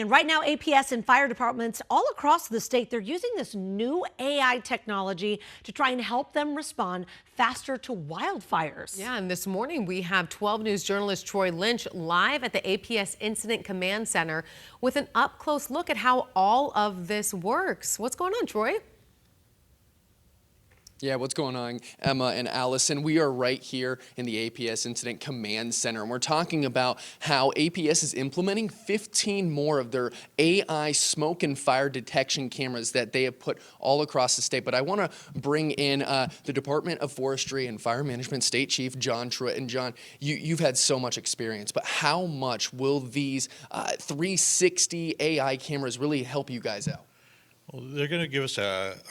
And right now, APS and fire departments all across the state, they're using this new AI technology to try and help them respond faster to wildfires. Yeah, and this morning we have 12 News journalist Troy Lynch live at the APS Incident Command Center with an up-close look at how all of this works. What's going on, Troy? Yeah, what's going on, Emma and Allison? We are right here in the APS Incident Command Center, and we're talking about how APS is implementing 15 more of their AI smoke and fire detection cameras that they have put all across the state. But I want to bring in the Department of Forestry and Fire Management State Chief John Truitt. And John, you've had so much experience, but how much will these 360 AI cameras really help you guys out? Well, they're going to give us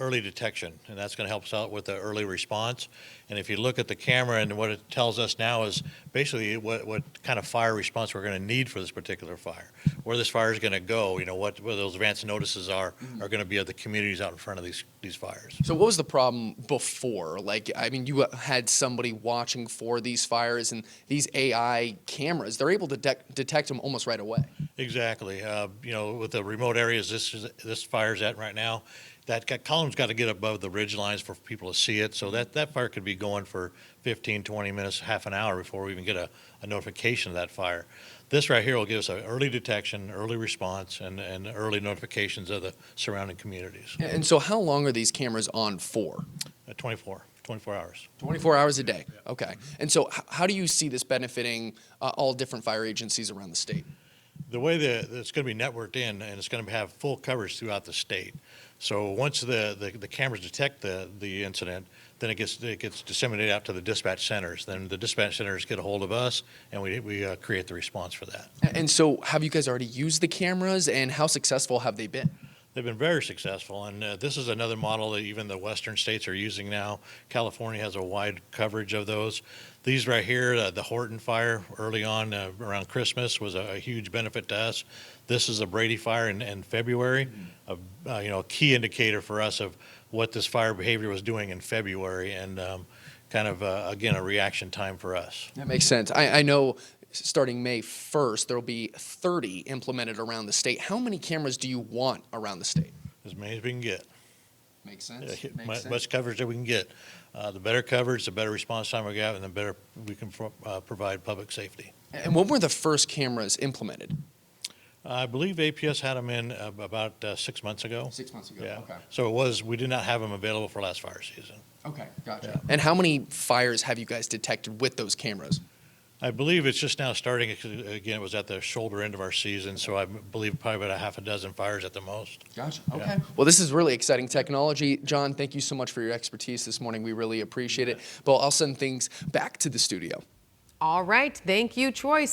early detection, and that's going to help us out with the early response. And if you look at the camera, and what it tells us now is basically what kind of fire response we're going to need for this particular fire, where this fire is going to go, what those advance notices are going to be of the communities out in front of these fires. So what was the problem before? Like, I mean, you had somebody watching for these fires, and these AI cameras, they're able to detect them almost right away. Exactly. With the remote areas this fire's at right now, that column's got to get above the ridge lines for people to see it. So that fire could be going for 15, 20 minutes, half an hour before we even get a notification of that fire. This right here will give us an early detection, early response, and early notifications of the surrounding communities. And so how long are these cameras on for? 24 hours. 24 hours a day. Okay. And so how do you see this benefiting all different fire agencies around the state? The way that it's going to be networked in, and it's going to have full coverage throughout the state. So once the cameras detect the incident, then it gets disseminated out to the dispatch centers. Then the dispatch centers get a hold of us, and we create the response for that. And so have you guys already used the cameras, and how successful have they been? They've been very successful, and this is another model that even the western states are using now. California has a wide coverage of those. These right here, the Horton fire early on around Christmas was a huge benefit to us. This is a Brady fire in February, a key indicator for us of what this fire behavior was doing in February, and again, a reaction time for us. That makes sense. I know starting May 1st, there will be 30 implemented around the state. How many cameras do you want around the state? As many as we can get. Makes sense. Much coverage that we can get. The better coverage, the better response time we have, and the better we can provide public safety. And when were the first cameras implemented? I believe APS had them in about 6 months ago. 6 months ago, Yeah. okay. So we did not have them available for last fire season. Okay, gotcha. Yeah. And how many fires have you guys detected with those cameras? I believe it's just now starting. Again, it was at the shoulder end of our season, so I believe probably about a half a dozen fires at the most. Gotcha. Yeah. Okay. Well, this is really exciting technology. John, thank you so much for your expertise this morning. We really appreciate it. But I'll send things back to the studio. All right. Thank you, Troy.